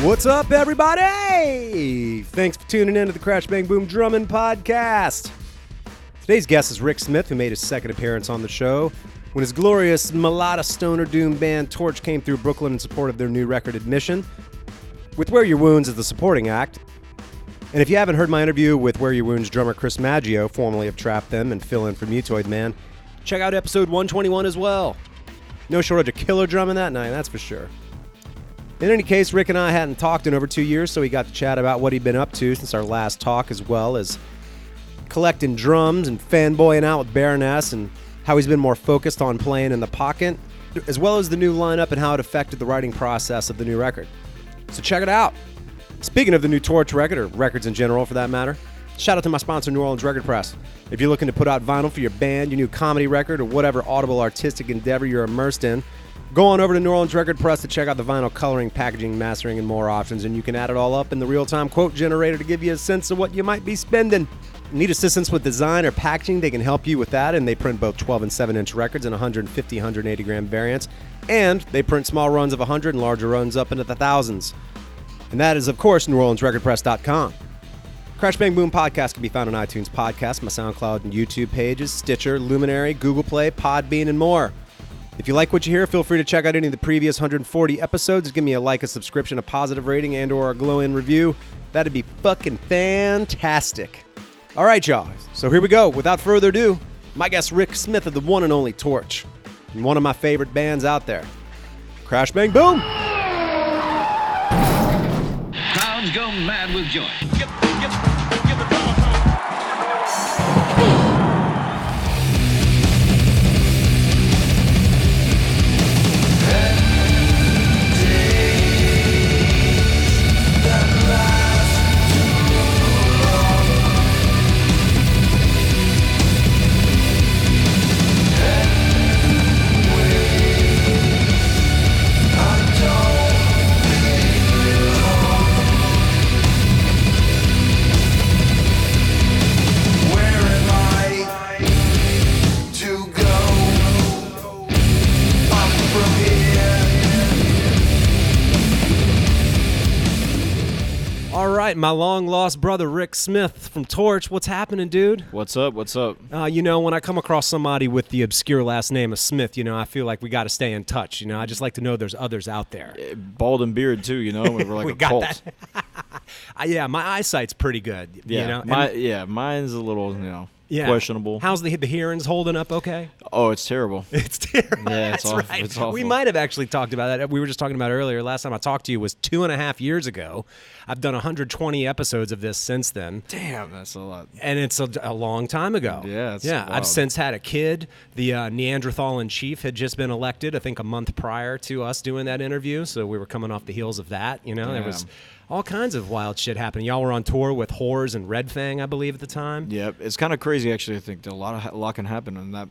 What's up, everybody? Thanks for tuning in to the Crash Bang Boom Drumming Podcast. Today's guest is Rick Smith, who made his second appearance on the show when his glorious melodi-stoner doom band Torche came through Brooklyn in support of their new record Admission, with Where Your Wounds as the supporting act. And if you haven't heard my interview with Where Your Wounds drummer Chris Maggio, formerly of Trap Them and fill-in for Mutoid Man, check out episode 121 as well. No shortage of killer drumming that night, that's for sure. In any case, Rick and I hadn't talked in over 2 years, so we got to chat about what he'd been up to since our last talk, as well as collecting drums and fanboying out with Baroness and how he's been more focused on playing in the pocket, as well as the new lineup and how it affected the writing process of the new record. So check it out. Speaking of the new Torche record, or records in general for that matter, shout out to my sponsor, New Orleans Record Press. If you're looking to put out vinyl for your band, your new comedy record, or whatever audible artistic endeavor you're immersed in, go on over to New Orleans Record Press to check out the vinyl coloring, packaging, mastering, and more options, and you can add it all up in the real-time quote generator to give you a sense of what you might be spending. Need assistance with design or packaging? They can help you with that, and they print both 12 and 7-inch records in 150, 180-gram variants, and they print small runs of 100 and larger runs up into the thousands. And that is, of course, NewOrleansRecordPress.com. Crash Bang Boom Podcast can be found on iTunes Podcast, my SoundCloud and YouTube pages, Stitcher, Luminary, Google Play, Podbean, and more. If you like what you hear, feel free to check out any of the previous 140 episodes. Give me a like, a subscription, a positive rating, and or a glow-in review. That'd be fucking fantastic. All right, y'all. So here we go. Without further ado, my guest Rick Smith of the one and only Torche, and one of my favorite bands out there. Crash Bang Boom! Crowds go mad with joy. My long-lost brother, Rick Smith from Torche. What's happening, dude? What's up? What's up? When I come across somebody with the obscure last name of Smith, I feel like we got to stay in touch. I just like to know there's others out there. Bald and beard, too, We're like we a got cult. That. Yeah, my eyesight's pretty good, Yeah, mine's a little, Yeah. questionable. How's the hearing's holding up okay? Oh, it's terrible. It's terrible. Yeah, That's right. It's awful. We might have actually talked about that. We were just talking about earlier. Last time I talked to you was 2.5 years ago. I've done 120 episodes of this since then. Damn, that's a lot. And it's a long time ago. Yeah, it's yeah. wild. I've since had a kid. The Neanderthal in chief had just been elected, I think, a month prior to us doing that interview. So we were coming off the heels of that. There was all kinds of wild shit happening. Y'all were on tour with Whores and Red Fang, I believe, at the time. Yep, it's kind of crazy, actually. I think that a lot can happen in that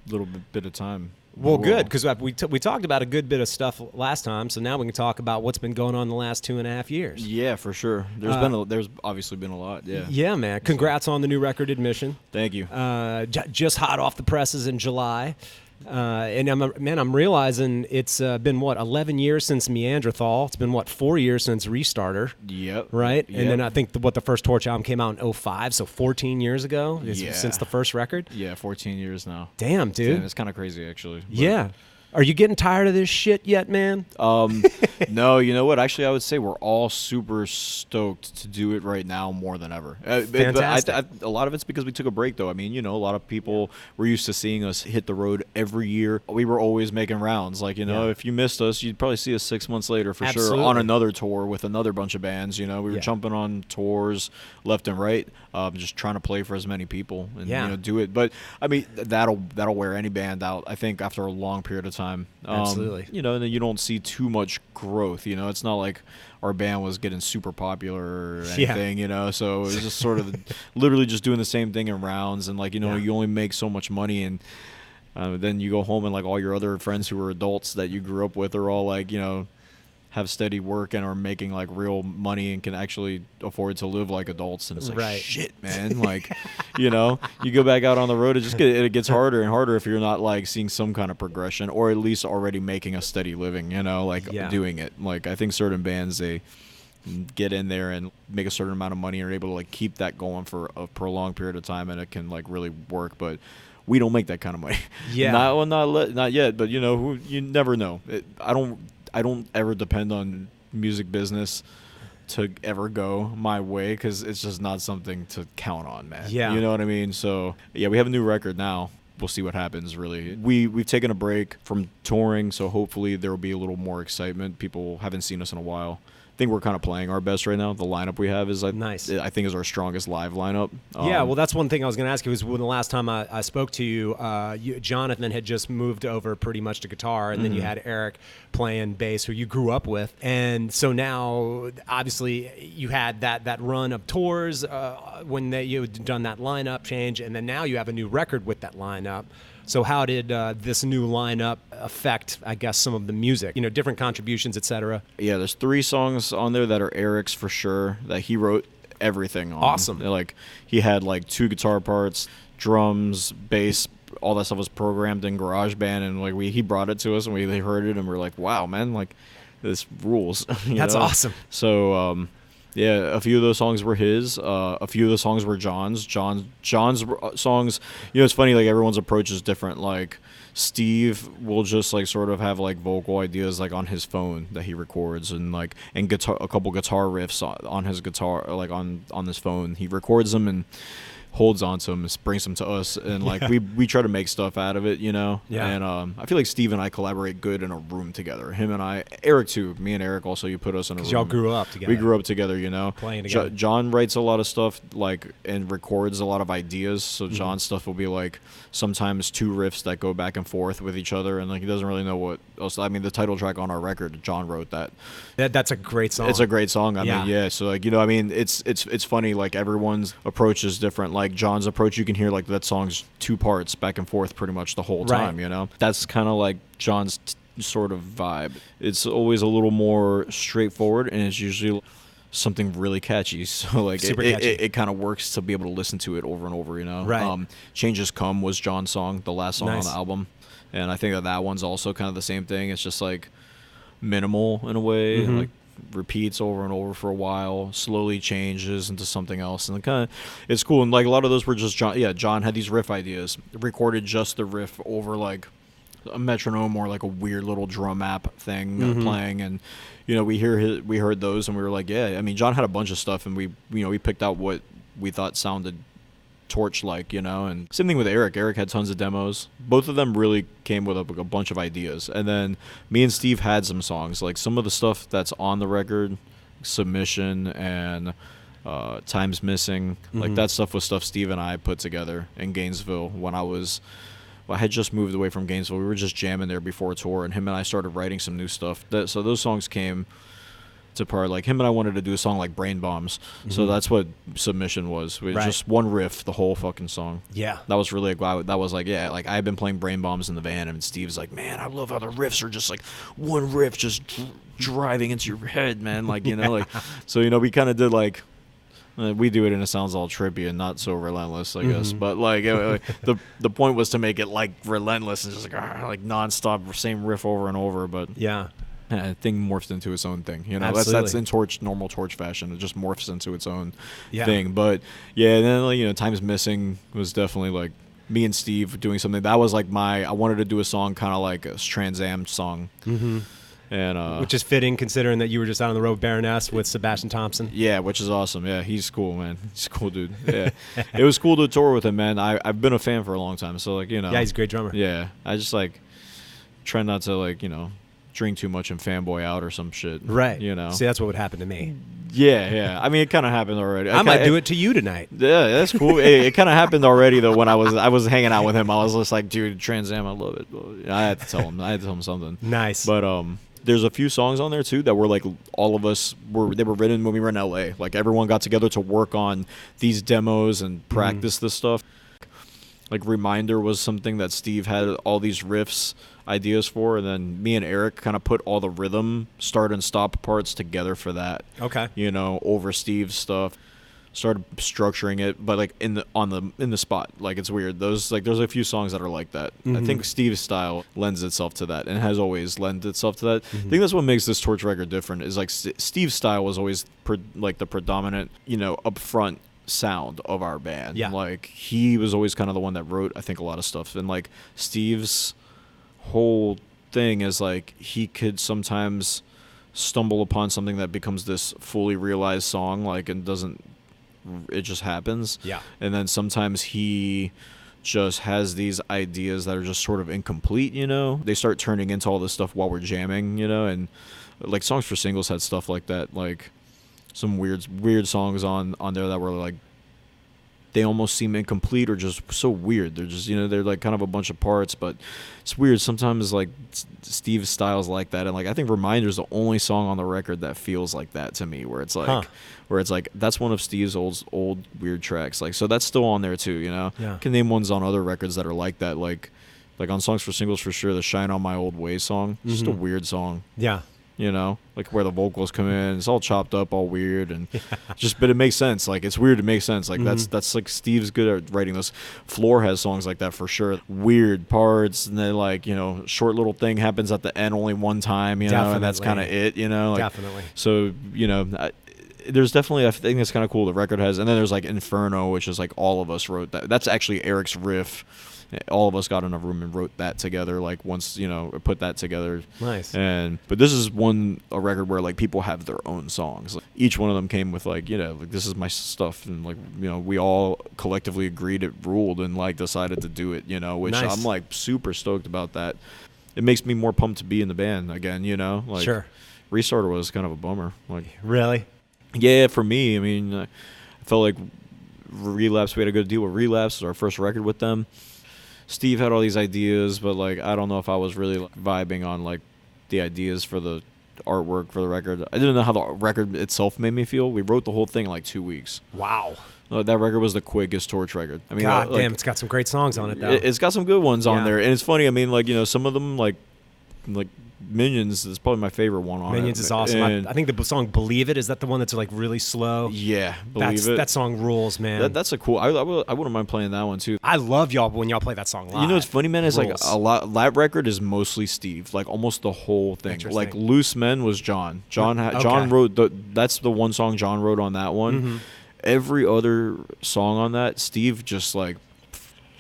little bit of time. Well, good, because we talked about a good bit of stuff last time, so now we can talk about what's been going on the last 2.5 years. Yeah, for sure. There's obviously been a lot. Yeah. Yeah, man. Congrats on the new record Admission. Thank you. Just hot off the presses in July. And I'm realizing it's been 11 years since Neanderthal. It's been 4 years since Restarter. Yep. Right. Yep. And then I think the first Torche album came out in 2005, so 14 years ago since the first record. Yeah, 14 years now. Damn, dude. It's kind of crazy, actually. But Yeah. Are you getting tired of this shit yet, man? No, you know what? Actually, I would say we're all super stoked to do it right now more than ever. Fantastic. A lot of it's because we took a break, though. I mean, a lot of people were used to seeing us hit the road every year. We were always making rounds. Like, if you missed us, you'd probably see us 6 months later for Absolutely. sure on another tour with another bunch of bands. We were jumping on tours left and right, just trying to play for as many people and do it. But I mean, that'll wear any band out, I think, after a long period of time. Absolutely. And then you don't see too much growth. It's not like our band was getting super popular or anything, so it was just sort of literally just doing the same thing in rounds, and you only make so much money, and then you go home and all your other friends who are adults that you grew up with are all have steady work and are making real money and can actually afford to live like adults, and it's shit, man. You go back out on the road, it gets harder and harder if you're not seeing some kind of progression, or at least already making a steady living, doing it. I think certain bands, get in there and make a certain amount of money and are able to like keep that going for a prolonged period of time, and it can like really work. But we don't make that kind of money. Yeah. Not yet, but you never know. I don't ever depend on music business to ever go my way, because it's just not something to count on, man. Yeah. You know what I mean? So yeah, we have a new record now. We'll see what happens, really. We've taken a break from touring, so hopefully there will be a little more excitement. People haven't seen us in a while. I think we're kind of playing our best right now. The lineup we have is nice. I think is our strongest live lineup. Yeah, well, that's one thing I was going to ask you. Was when the last time I spoke to you, Jonathan had just moved over pretty much to guitar, and then you had Eric playing bass, who you grew up with. And so now, obviously, you had that run of tours when you had done that lineup change, and then now you have a new record with that lineup. So how did this new lineup affect, I guess, some of the music? Different contributions, etc. Yeah, there's 3 songs on there that are Eric's for sure, that he wrote everything on. Awesome. Like, he had like 2 guitar parts, drums, bass, all that stuff was programmed in GarageBand, and like he brought it to us, and we heard it, and we're like, wow, man, like this rules. That's awesome. So yeah, a few of those songs were his. A few of the songs were John's. John's songs. It's funny. Like, everyone's approach is different. Like, Steve will just like sort of have like vocal ideas like on his phone that he records, and guitar, a couple guitar riffs on his guitar, like on his phone. He records them and holds on to them and brings them to us, and like we try to make stuff out of it, Yeah. And I feel like Steve and I collaborate good in a room together. Him and I, Eric too. Me and Eric also. You put us in a room. Y'all grew up together. We grew up together, Playing together. John writes a lot of stuff and records a lot of ideas. So John's stuff will be like sometimes 2 riffs that go back and forth with each other, and like he doesn't really know what else. I mean, the title track on our record, John wrote that. That's a great song. It's a great song. I mean, yeah. So like I mean, it's funny. Like, everyone's approach is different. Like, John's approach, you can hear like that song's 2 parts back and forth pretty much the whole time. That's kind of like John's sort of vibe. It's always a little more straightforward, and it's usually something really catchy. So like it kind of works to be able to listen to it over and over. Right. Changes Come was John's song, the last song Nice. on the album, and I think that one's also kind of the same thing. It's just like minimal in a way, like repeats over and over for a while, slowly changes into something else, and kind of it's cool. And like a lot of those were just John. Yeah, John had these riff ideas, recorded just the riff over like a metronome or like a weird little drum app thing playing, and we heard those, and we were like, yeah. I mean, John had a bunch of stuff, and we picked out what we thought sounded Torche like, and same thing with Eric. Eric had tons of demos. Both of them really came with a bunch of ideas, and then me and Steve had some songs, like some of the stuff that's on the record, Submission and Time's Missing, like that stuff was stuff Steve and I put together in Gainesville when I had just moved away from Gainesville. We were just jamming there before a tour, and him and I started writing some new stuff. So those songs came to part. Like, him and I wanted to do a song like Brain Bombs, so that's what Submission was. We just one riff, the whole fucking song. Yeah, that was really that was like, yeah, like I had been playing Brain Bombs in the van, and Steve's like, man, I love how the riffs are just like one riff just driving into your head, man. Like, like so we kind of did like. We do it and it sounds all trippy and not so relentless, I guess. But like the point was to make it like relentless and just like nonstop, same riff over and over. But yeah, thing morphs into its own thing. That's in normal Torche fashion. It just morphs into its own thing. But yeah, and then like, Time's Missing was definitely like me and Steve doing something that was like I wanted to do a song kind of like a TransAm song. And which is fitting considering that you were just out on the road with Baroness with Sebastian Thomson. Yeah, which is awesome. Yeah, he's cool, man. He's a cool dude. Yeah, it was cool to tour with him, man. I've been a fan for a long time, so like Yeah, he's a great drummer. Yeah, I just like try not to like drink too much and fanboy out or some shit. Right. See, that's what would happen to me. Yeah. I mean, it kind of happened already. I might do it to you tonight. Yeah, that's cool. it kind of happened already though when I was hanging out with him. I was just like, dude, TransAm, I love it. I had to tell him something. Nice. But there's a few songs on there too that were like all of us they were written when we were in LA. Like, everyone got together to work on these demos and practice this stuff. Like, Reminder was something that Steve had all these riffs ideas for, and then me and Eric kind of put all the rhythm start and stop parts together for that. Okay. Over Steve's stuff. started structuring it, but like in the spot. Like it's weird. There's a few songs that are like that. I think Steve's style lends itself to that and has always lent itself to that. I think that's what makes this Torche record different. Is like Steve's style was always like the predominant, upfront sound of our band. Yeah. Like he was always kind of the one that wrote, I think, a lot of stuff. And like Steve's whole thing is like he could sometimes stumble upon something that becomes this fully realized song, like, and it just happens. Yeah. And then sometimes he just has these ideas that are just sort of incomplete, They start turning into all this stuff while we're jamming, and like Songs for Singles had stuff like that, like some weird songs on there that were like, they almost seem incomplete or just so weird. They're just, they're like kind of a bunch of parts, but it's weird. Sometimes like Steve's style's like that. And like, I think Reminder's the only song on the record that feels like that to me, where it's like, that's one of Steve's old weird tracks. Like, so that's still on there too, Yeah. I can name ones on other records that are like that. Like on Songs for Singles for sure, the Shine on My Old Way song, just a weird song. Yeah. Like where the vocals come in, it's all chopped up, all weird, and but it makes sense. Like, it's weird to make sense. Like, that's like Steve's good at writing this. Floor has songs like that for sure. Weird parts, and then like, short little thing happens at the end only one time, and that's kind of it, Like, definitely. So, there's definitely, I think that's kind of cool. The record has, and then there's like Inferno, which is like all of us wrote that. That's actually Eric's riff. All of us got in a room and wrote that together, like once, put that together. Nice. But this is a record where like people have their own songs. Like, each one of them came with like, like, this is my stuff, and like, we all collectively agreed it ruled and like decided to do it, which nice. I'm like super stoked about that. It makes me more pumped to be in the band again, like sure. Restarter was kind of a bummer. Like, really? Yeah, for me, I mean, I felt like Relapse, we had a good deal with Relapse. It was our first record with them. Steve had all these ideas, but like, I don't know if I was really like vibing on like the ideas for the artwork for the record. I didn't know how the record itself made me feel. We wrote the whole thing in like 2 weeks. Wow. That record was the quickest Torche record. I mean, God damn, it's got some great songs on it though. It's got some good ones on there, and it's funny. I mean, like, some of them like Minions is probably my favorite one on Minions it. is awesome. I think the song "Believe It" is that the one that's like really slow. Yeah, Believe It. That song rules, man. That's a cool. I wouldn't mind playing that one too. I love y'all when y'all play that song live. What's funny, man, is like a lot. That record is mostly Steve, like almost the whole thing. Like Loose Men was John. John wrote that's the one song John wrote on that one. Mm-hmm. Every other song on that, Steve just like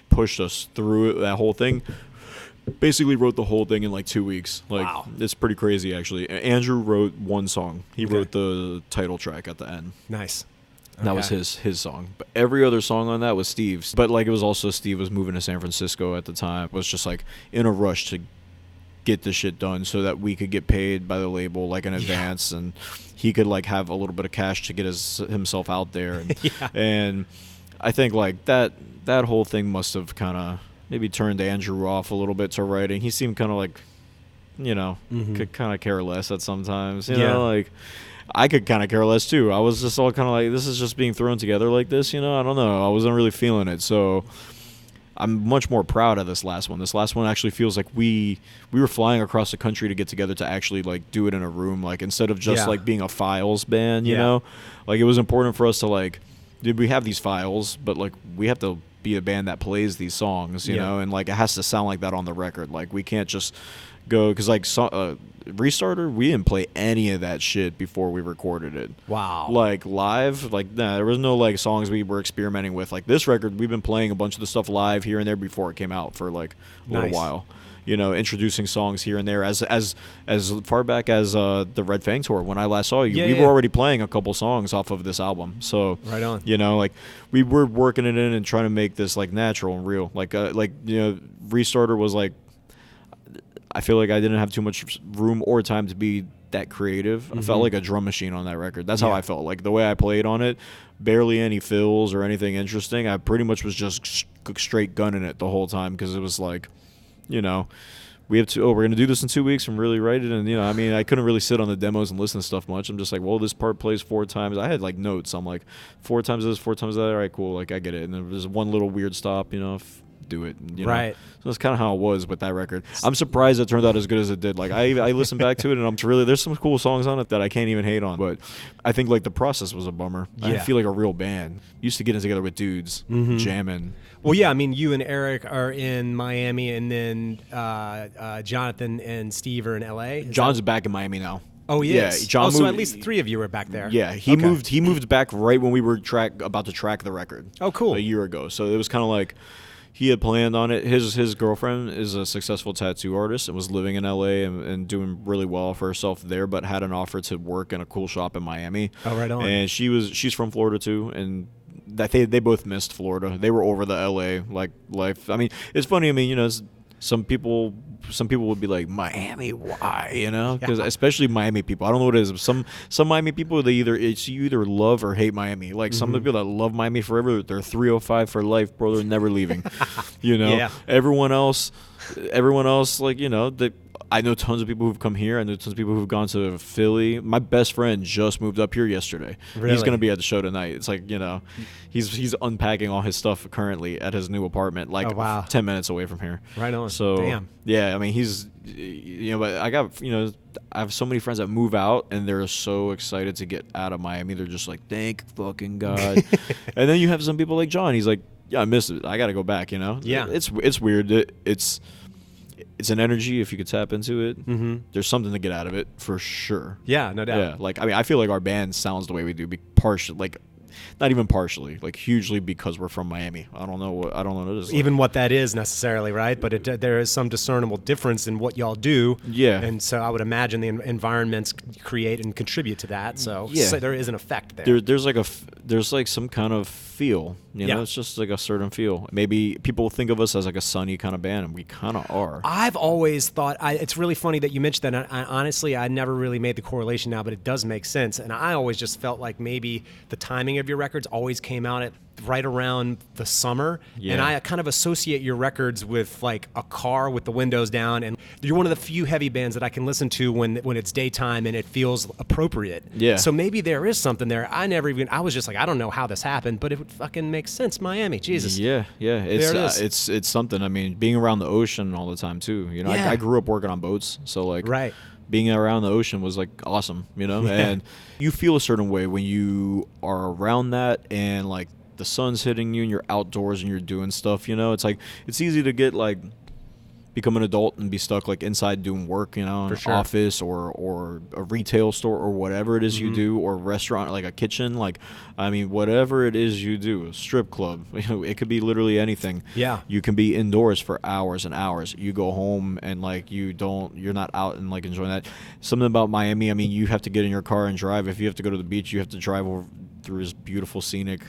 pushed us through it, that whole thing. Basically wrote the whole thing in like 2 weeks. Like, wow. It's pretty crazy, actually. Andrew wrote one song. He wrote the title track at the end. Nice. That was his song. But every other song on that was Steve's. But like, it was also Steve was moving to San Francisco at the time. Was just like in a rush to get this shit done so that we could get paid by the label like in advance, and he could like have a little bit of cash to get himself out there. And, and I think like that whole thing must have kind of maybe turned Andrew off a little bit to writing. He seemed kind of like, could kind of care less at sometimes. You know, like I could kind of care less too. I was just all kind of like, this is just being thrown together like this. I don't know. I wasn't really feeling it. So I'm much more proud of this last one. This last one actually feels like we were flying across the country to get together to actually like do it in a room. Like instead of just like being a files band, you know, like it was important for us to like, we have these files, but like we have to be a band that plays these songs, you know, and like it has to sound like that on the record. Like we can't just go, because like Restarter, we didn't play any of that shit before we recorded it. Wow. Like live, like there was no like songs we were experimenting with. Like this record, we've been playing a bunch of the stuff live here and there before it came out for like a little while. Introducing songs here and there as far back as the Red Fang tour. When I last saw you, we were already playing a couple songs off of this album. So right on. Like we were working it in and trying to make this like natural and real. Like Restarter was like, I feel like I didn't have too much room or time to be that creative. Mm-hmm. I felt like a drum machine on that record. That's how I felt. Like the way I played on it, barely any fills or anything interesting. I pretty much was just straight gunning it the whole time, because it was like, we have to, we're going to do this in 2 weeks and really write it. And, I mean, I couldn't really sit on the demos and listen to stuff much. I'm just like, well, this part plays 4 times. I had like notes. I'm like, 4 times this, 4 times that. All right, cool. Like, I get it. And then there's one little weird stop, do it. Right. So that's kind of how it was with that record. I'm surprised it turned out as good as it did. Like I listened back to it, and there's some cool songs on it that I can't even hate on. But I think like the process was a bummer. Yeah. I feel like a real band. Used to getting together with dudes, jamming. Well, yeah, I mean, you and Eric are in Miami, and then Jonathan and Steve are in L.A. John's back in Miami now. Oh, he is? John moved, so at least 3 of you were back there. Yeah, he moved back right when we were about to track the record. Oh, cool. A year ago. So it was kind of like he had planned on it. His girlfriend is a successful tattoo artist and was living in LA and doing really well for herself there, but had an offer to work in a cool shop in Miami. Oh, right on. And she's from Florida too, and that they both missed Florida. They were over the LA like life. I mean, it's funny. I mean, some people would be like, Miami, why? Because especially Miami people. I don't know what it is. Some Miami people, you either love or hate Miami. Like some of the people that love Miami forever, they're 305 for life, bro. They're never leaving. Yeah. Everyone else, like I know tons of people who've come here. I know tons of people who've gone to Philly. My best friend just moved up here yesterday. Really? He's gonna be at the show tonight. It's like he's unpacking all his stuff currently at his new apartment, like 10 minutes away from here. Right on. So damn. Yeah, I mean he's but I got I have so many friends that move out and they're so excited to get out of Miami. They're just like, thank fucking God. And then you have some people like John. He's like, yeah, I miss it. I got to go back. Yeah. It's weird. It's an energy if you could tap into it. There's something to get out of it for sure. Yeah, no doubt. Yeah, like I mean, I feel like our band sounds the way we do, not even partially, like hugely because we're from Miami. I don't know what it is. Even what that is necessarily, right? But there is some discernible difference in what y'all do. Yeah. And so I would imagine the environments create and contribute to that. So, yeah. so there is an effect there. There's like some kind of feel. Yeah. It's just like a certain feel. Maybe people think of us as like a sunny kind of band, and we kind of are. I've always thought, it's really funny that you mentioned that. Honestly, I never really made the correlation now, but it does make sense. And I always just felt like maybe the timing of your records always came out at right around the summer. Yeah. And I kind of associate your records with like a car with the windows down. And you're one of the few heavy bands that I can listen to when it's daytime and it feels appropriate. Yeah. So maybe there is something there. I was just like, I don't know how this happened, but it would fucking make sense. Miami, Jesus. Yeah. It's something. I mean, being around the ocean all the time too. Yeah. I grew up working on boats, so like right. Being around the ocean was like awesome, and you feel a certain way when you are around that and like the sun's hitting you and you're outdoors and you're doing stuff. It's like it's easy to get like become an adult and be stuck like inside doing work, in an office or a retail store or whatever it is you do, or a restaurant, like a kitchen, like I mean whatever it is you do, a strip club, it could be literally anything. Yeah. You can be indoors for hours and hours. You go home and like you're not out and like enjoying that. Something about Miami, I mean, you have to get in your car and drive. If you have to go to the beach, you have to drive over through this beautiful scenic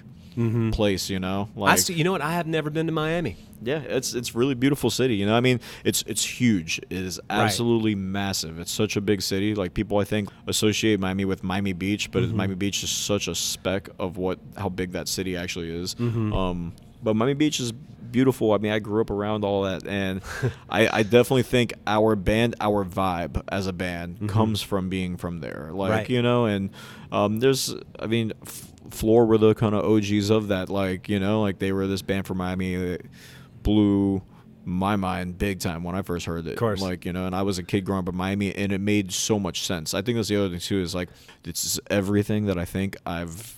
place, like you know what? I have never been to Miami. Yeah, it's really beautiful city. I mean, it's huge. It is absolutely massive. It's such a big city. Like people, I think, associate Miami with Miami Beach, but Miami Beach is such a speck of how big that city actually is. But Miami Beach is beautiful. I mean, I grew up around all that, and I definitely think our band, our vibe as a band, comes from being from there. Like and there's, I mean. Floor were the kind of OGs of that, like like they were this band from Miami that blew my mind big time when I first heard it. Of course. Like and I was a kid growing up in Miami, and it made so much sense. I think that's the other thing too, is like it's everything that I think I've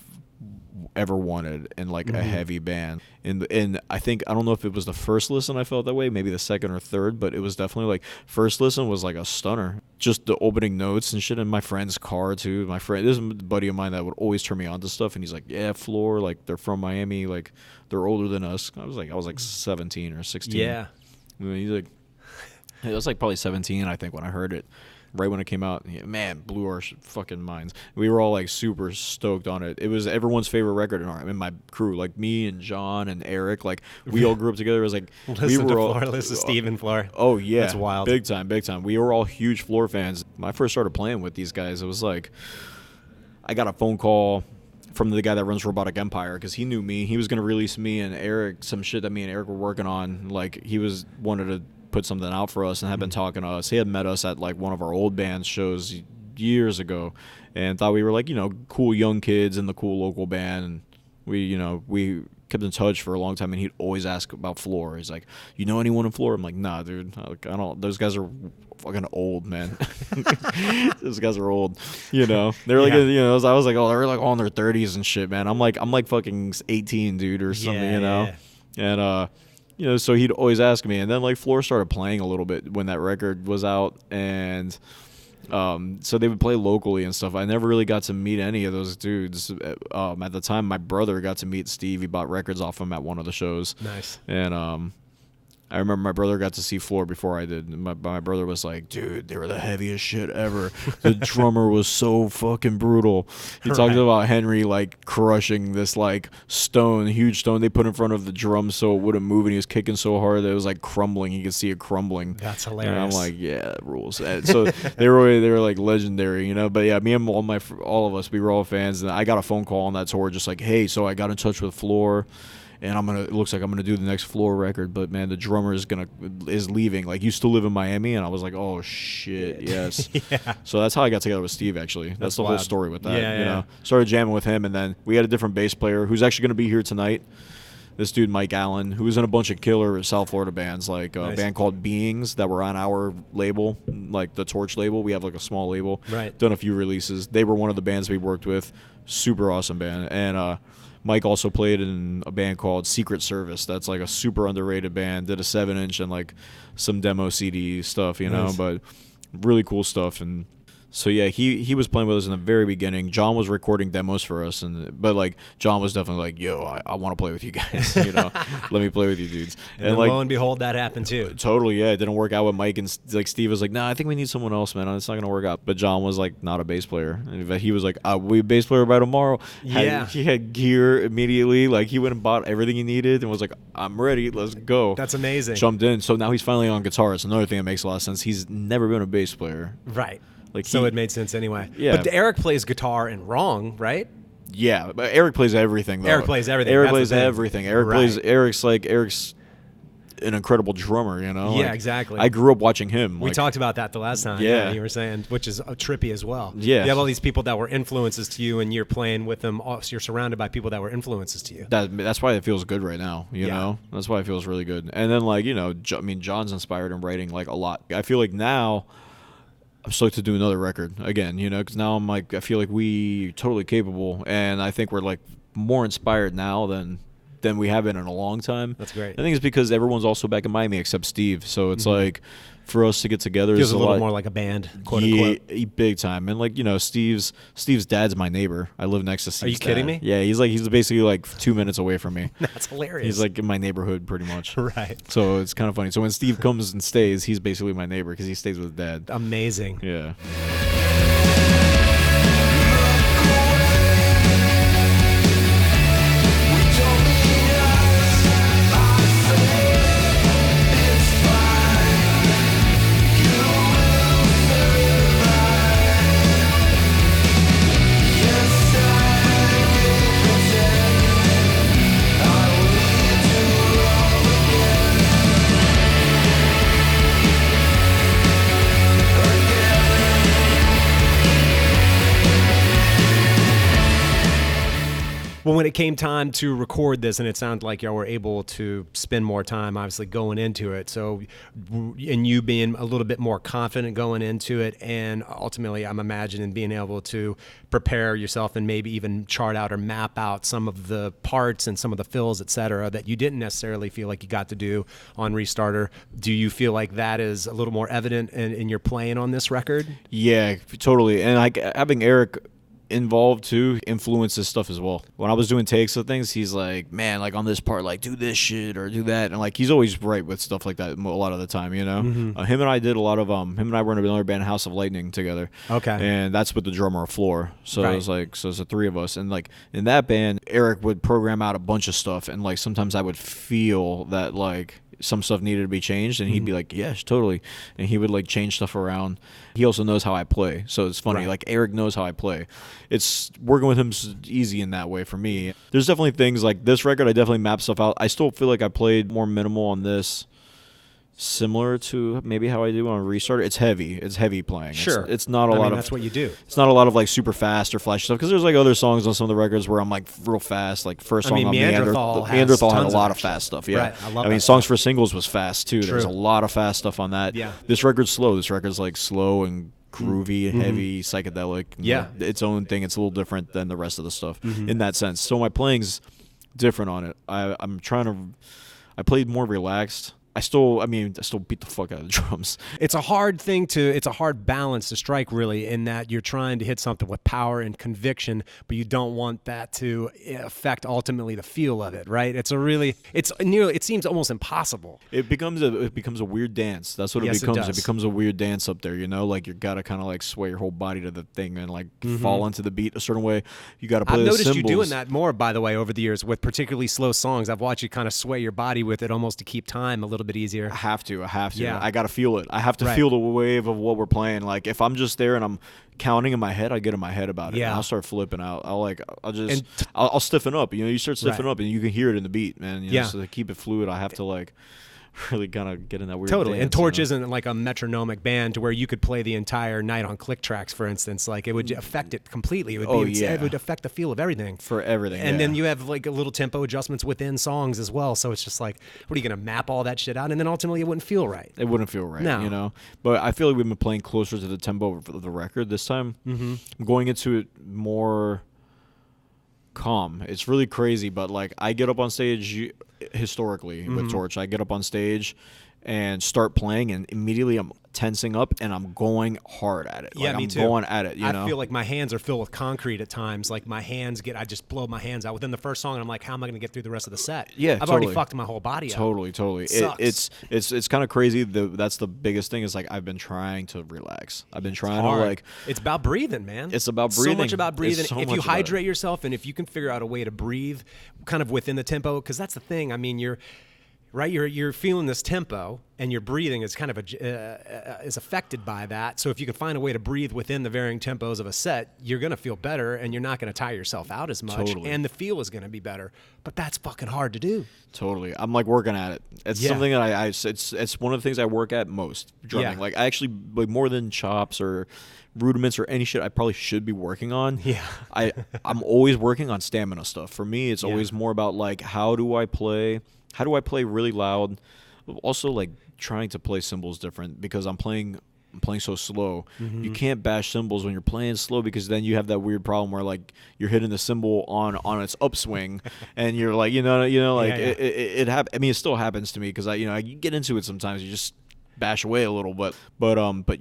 ever wanted in like a heavy band. And I think, I don't know if it was the first listen I felt that way, maybe the second or third, but it was definitely like first listen was like a stunner. Just the opening notes and shit in my friend's car too. This is a buddy of mine that would always turn me on to stuff, and he's like, yeah, Floor, like they're from Miami, like they're older than us. I was like 17 or 16. Yeah. And he's like, it was like probably 17, I think, when I heard it. Right when it came out, man, blew our fucking minds. We were all like super stoked on it. It was everyone's favorite record in my crew, like me and John and Eric. Like we all grew up together. It was like listen to Steve and Floor. Oh yeah, that's wild. Big time. We were all huge Floor fans. When I first started playing with these guys, it was like I got a phone call from the guy that runs Robotic Empire, because he knew me. He was gonna release me and Eric some shit that me and Eric were working on. Like he wanted to put something out for us and had been talking to us. He had met us at like one of our old band's shows years ago and thought we were like, cool young kids in the cool local band. And we kept in touch for a long time, and he'd always ask about Floor. He's like, you know anyone in Floor? I'm like, nah, dude. I don't. Those guys are fucking old, man. Those guys are old. You know, they're like, you know, I was like, oh, they're like all in their 30s and shit, man. I'm like fucking 18, dude, or something, you know. And you know, so he'd always ask me, and then like Floor started playing a little bit when that record was out, and so they would play locally and stuff. I never really got to meet any of those dudes. At the time, my brother got to meet Steve. He bought records off him at one of the shows. Nice. And I remember my brother got to see Floor before I did. My brother was like, dude, they were the heaviest shit ever. The drummer was so fucking brutal. He talked about Henry, like, crushing this, like, huge stone they put in front of the drum so it wouldn't move, and he was kicking so hard that it was, like, crumbling. You could see it crumbling. That's hilarious. And I'm like, yeah, that rules. And so they were, like, legendary, you know? But, yeah, me and all of us, we were all fans, and I got a phone call on that tour just like, hey, so I got in touch with Floor, and it looks like I'm gonna do the next Floor record, but man, the drummer is leaving. Like, you still live in Miami? And I was like, oh shit, yes. So that's how I got together with Steve. Actually, that's the whole story with that. You know, started jamming with him, and then we had a different bass player who's actually gonna be here tonight. This dude Mike Allen, who was in a bunch of killer South Florida bands, like a band called Beings that were on our label, like the Torche label. We have like a small label. Right. Done a few releases. They were one of the bands we worked with. Super awesome band. And Mike also played in a band called Secret Service. That's like a super underrated band. Did a 7-inch and like some demo CD stuff, you know, but really cool stuff. And so yeah, he was playing with us in the very beginning. John was recording demos for us, but like John was definitely like, yo, I want to play with you guys, you know, let me play with you dudes. And like, lo and behold, that happened too. Totally, yeah. It didn't work out with Mike, and like Steve was like, nah, I think we need someone else, man. It's not gonna work out. But John was like, not a bass player. And he was like, we bass player by tomorrow. He had gear immediately. Like, he went and bought everything he needed and was like, I'm ready, let's go. That's amazing. Jumped in. So now he's finally on guitar. It's another thing that makes a lot of sense. He's never been a bass player. Right. Like, so it made sense anyway. Yeah. But Eric plays guitar in Wrong, right? Yeah, but Eric plays everything, though. Eric plays everything. Eric plays everything. Eric's an incredible drummer, you know? Yeah, like, exactly. I grew up watching him. We talked about that the last time. Yeah. You were saying, which is trippy as well. Yeah. You have all these people that were influences to you, and you're playing with them. So you're surrounded by people that were influences to you. That's why it feels good right now, you know? That's why it feels really good. And then, like, you know, John's inspired in writing, like, a lot. I feel like now I'm stoked to do another record again, you know, because now I'm like, I feel like we totally capable, and I think we're like more inspired now than we have been in a long time. That's great. I think it's because everyone's also back in Miami except Steve, so it's like for us to get together feels is a little more like a band, quote unquote. Big time. And like, you know, Steve's dad's my neighbor. I live next to Steve's. Are you kidding me? Yeah, he's basically like 2 minutes away from me. That's hilarious. He's like in my neighborhood pretty much. Right. So it's kind of funny. So when Steve comes and stays, he's basically my neighbor because he stays with Dad. Amazing. Yeah. Well, when it came time to record this, and it sounded like y'all were able to spend more time, obviously, going into it. So, and you being a little bit more confident going into it, and ultimately, I'm imagining being able to prepare yourself and maybe even chart out or map out some of the parts and some of the fills, et cetera, that you didn't necessarily feel like you got to do on Restarter. Do you feel like that is a little more evident in your playing on this record? Yeah, totally. And having Eric involved too influences stuff as well. When I was doing takes of things, he's like, man, like on this part, like do this shit or do that, and like he's always right with stuff like that a lot of the time, you know. Him and I did a lot of him and I were in another band, House of Lightning, together. Okay. And that's with the drummer Floor. So right. It was like, so it's the three of us, and like in that band, Eric would program out a bunch of stuff, and like sometimes I would feel that like some stuff needed to be changed, and he'd be like, yes, totally, and he would like change stuff around. He also knows how I play, so it's funny. Right. Like Eric knows how I play. It's working with him easy in that way for me. There's definitely things like this record, I definitely map stuff out. I still feel like I played more minimal on this similar to maybe how I do on Restart. It's heavy. It's heavy playing. Sure. It's not a lot of. That's what you do. It's not a lot of like super fast or flashy stuff, because there's like other songs on some of the records where I'm like real fast. Like first song on Neanderthal had a lot of fast stuff. Yeah, right. I love mean, that Songs stuff. for Singles was fast too. There's a lot of fast stuff on that. Yeah. This record's slow. This record's like slow and groovy, heavy, psychedelic. Yeah. Its own thing. It's a little different than the rest of the stuff in that sense. So my playing's different on it. I played more relaxed. I still beat the fuck out of the drums. It's a hard balance to strike, really, in that you're trying to hit something with power and conviction, but you don't want that to affect ultimately the feel of it, right? It seems almost impossible. It becomes a weird dance. That's what it becomes. It becomes a weird dance up there, like you gotta kind of like sway your whole body to the thing and like fall into the beat a certain way. You gotta play I've the noticed cymbals. you doing that more, by the way, over the years with particularly slow songs. I've watched you kind of sway your body with it almost to keep time a little bit easier. I have to. Yeah. I got to feel it. I have to feel the wave of what we're playing. Like if I'm just there and I'm counting in my head, I get in my head about it. Yeah. And I'll start flipping out. I'll stiffen up. You start stiffening up and you can hear it in the beat, man. So to keep it fluid, I have to like really kind of get in that weird totally dance, and Torche isn't like a metronomic band to where you could play the entire night on click tracks, for instance. Like it would affect it completely. It would affect the feel of everything for everything. And then you have like a little tempo adjustments within songs as well, so it's just like, what are you gonna map all that shit out, and then ultimately it wouldn't feel right. It wouldn't feel right. No. But I feel like we've been playing closer to the tempo of the record this time. I'm going into it more calm. It's really crazy, but like I get up on stage historically with Torche. I get up on stage and start playing, and immediately I'm tensing up and I'm going hard at it. Yeah, me too. I'm going at it. I feel like my hands are filled with concrete at times. Like I just blow my hands out within the first song, and I'm like, how am I going to get through the rest of the set? Yeah, I've already fucked my whole body up. Totally. It's kind of crazy. That's the biggest thing. Is like I've been trying to relax. I've been trying to like. It's about breathing, man. It's about breathing. So much about breathing. So if much you about hydrate yourself, and if you can figure out a way to breathe, kind of within the tempo, because that's the thing. I mean, you're feeling this tempo, and your breathing is kind of is affected by that. So if you can find a way to breathe within the varying tempos of a set, you're going to feel better, and you're not going to tire yourself out as much, and the feel is going to be better. But that's fucking hard to do. Totally. I'm like working at it. It's something that it's one of the things I work at most, drumming. Yeah. Like I actually, like more than chops or rudiments or any shit I probably should be working on. Yeah. I'm always working on stamina stuff. For me, it's always more about like how do I play really loud, also like trying to play cymbals different, because I'm playing so slow. You can't bash cymbals when you're playing slow, because then you have that weird problem where like you're hitting the cymbal on its upswing and you're like it still happens to me, because I get into it sometimes. You just bash away a little, but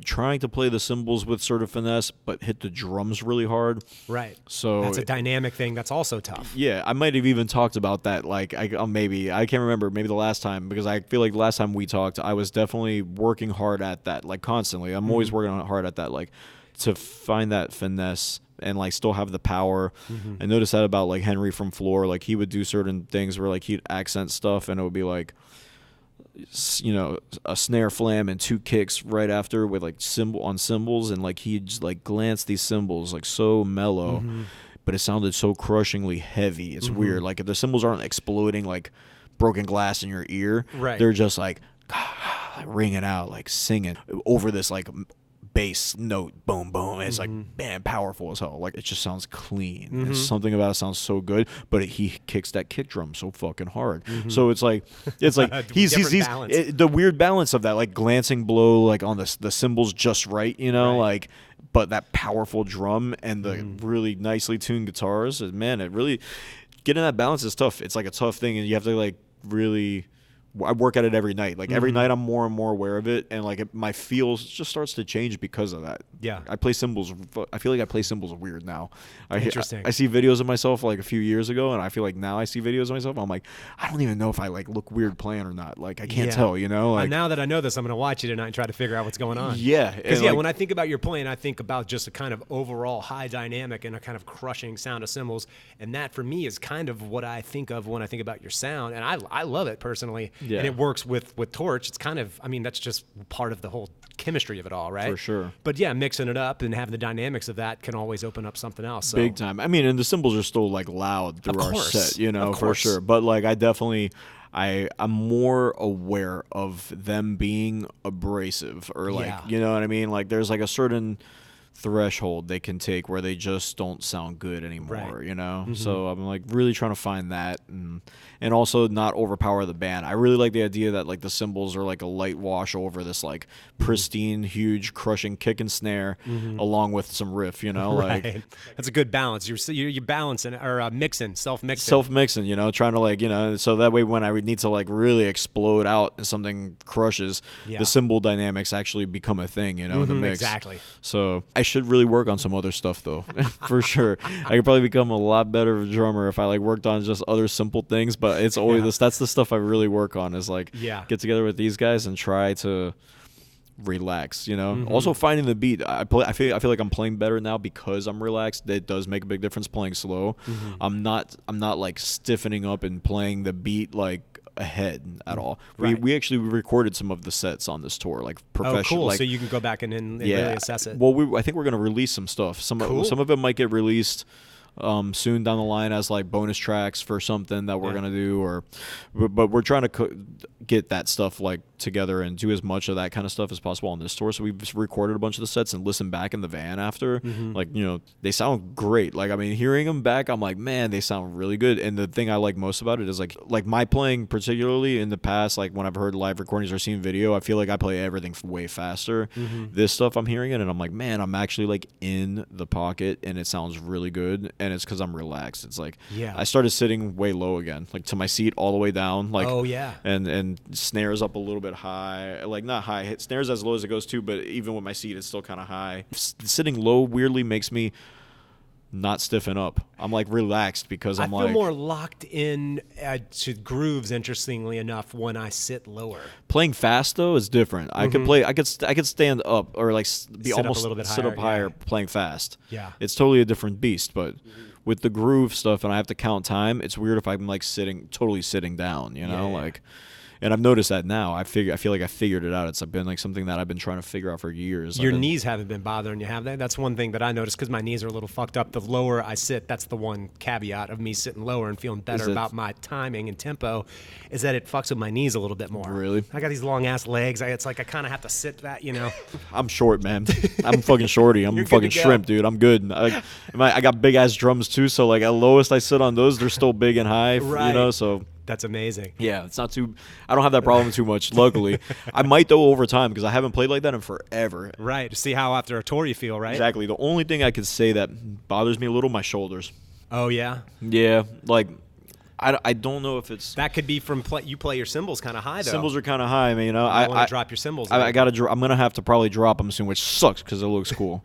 trying to play the cymbals with sort of finesse, but hit the drums really hard. Right. So that's a dynamic thing. That's also tough. Yeah, I might have even talked about that. Like, I can't remember. Maybe the last time, because I feel like the last time we talked, I was definitely working hard at that, like constantly. I'm always working hard at that, like to find that finesse and like still have the power. I noticed that about like Henry from Floor. Like he would do certain things where like he'd accent stuff, and it would be like, a snare flam and two kicks right after with like cymbals, and like he'd just like glance these cymbals like so mellow, but it sounded so crushingly heavy. It's weird. Like if the cymbals aren't exploding like broken glass in your ear, they're just like ringing out, like singing over this like bass note, boom boom. It's like, man, powerful as hell. Like it just sounds clean. It's something about it sounds so good, but he kicks that kick drum so fucking hard. So it's like he's the weird balance of that, like glancing blow like on the cymbals just right, like, but that powerful drum and the really nicely tuned guitars. Man, it really getting that balance is tough. It's like a tough thing, and you have to like really. I work at it every night. Like every night I'm more and more aware of it, and like my feel just starts to change because of that. Yeah. I play cymbals. I feel like I play cymbals weird now. Interesting. I see videos of myself like a few years ago, and I feel like now I see videos of myself, I'm like, I don't even know if I like look weird playing or not. Like I can't tell, Like now that I know this, I'm going to watch you tonight and try to figure out what's going on. Yeah. Because when I think about your playing, I think about just a kind of overall high dynamic and a kind of crushing sound of cymbals, and that for me is kind of what I think of when I think about your sound, and I love it personally. Yeah. And it works with Torche. It's kind of, that's just part of the whole chemistry of it all, right? For sure. But yeah, mixing it up and having the dynamics of that can always open up something else. So. Big time. And the cymbals are still like loud through our set, for sure. But like I I'm more aware of them being abrasive or like, you know what I mean? Like there's like a certain threshold they can take where they just don't sound good anymore, you know? So I'm like really trying to find that and also not overpower the band. I really like the idea that like the cymbals are like a light wash over this like pristine, huge, crushing kick and snare along with some riff, you know? Like that's a good balance. You're balancing or mixing, self-mixing, you know, trying to like, you know, so that way when I would need to like really explode out and something crushes, the cymbal dynamics actually become a thing, you know, in the mix. Exactly. So I should really work on some other stuff though, for sure. I could probably become a lot better of a drummer if I like worked on just other simple things, but it's always that's the stuff I really work on is like get together with these guys and try to relax, you know. Also finding the beat. I feel like I'm playing better now because I'm relaxed. It does make a big difference playing slow. I'm not like stiffening up and playing the beat like ahead at all. We actually recorded some of the sets on this tour, like professional. Oh, cool. Like, so you can go back and really assess it. Well, I think we're gonna release some stuff. Some of it might get released soon down the line as like bonus tracks for something that we're gonna do, but we're trying to get that stuff like together and do as much of that kind of stuff as possible on this tour. So we've just recorded a bunch of the sets and listened back in the van after. Like, you know, they sound great. Like, I mean, hearing them back, I'm like, man, they sound really good. And the thing I like most about it is like my playing, particularly in the past, like when I've heard live recordings or seen video, I feel like I play everything way faster. This stuff I'm hearing it and I'm like, man, I'm actually like in the pocket and it sounds really good. And it's because I'm relaxed. It's like I started sitting way low again, like to my seat all the way down, like and snares up a little bit high, like not high, hit snares as low as it goes too, but even with my seat it's still kind of high. Sitting low weirdly makes me not stiffen up. I'm like relaxed because I feel more locked in to grooves, interestingly enough, when I sit lower. Playing fast though is different. I could stand up or like be almost a little bit sit up higher playing fast. It's totally a different beast. But with the groove stuff and I have to count time, it's weird if I'm like totally sitting down, you know, like. And I've noticed that now. I feel like I figured it out. It's been like something that I've been trying to figure out for years. Your knees haven't been bothering you, have they? That's one thing that I noticed because my knees are a little fucked up. The lower I sit, that's the one caveat of me sitting lower and feeling better about my timing and tempo, is that it fucks with my knees a little bit more. Really? I got these long ass legs. It's like I kind of have to sit that, you know. I'm short, man. I'm fucking shorty. I'm fucking shrimp, dude. I'm good. I got big ass drums too, so like at lowest I sit on those, they're still big and high, you know. So. That's amazing. Yeah, it's not too. I don't have that problem too much. Luckily, I might though over time because I haven't played like that in forever. Right. To see how after a tour you feel, right? Exactly. The only thing I could say that bothers me a little, my shoulders. Oh yeah. Yeah, like I don't know if it's that could be from you play your cymbals kind of high though. Cymbals are kind of high, man. You know, I want to drop your cymbals. I gotta. I'm gonna have to probably drop them soon, which sucks because it looks cool.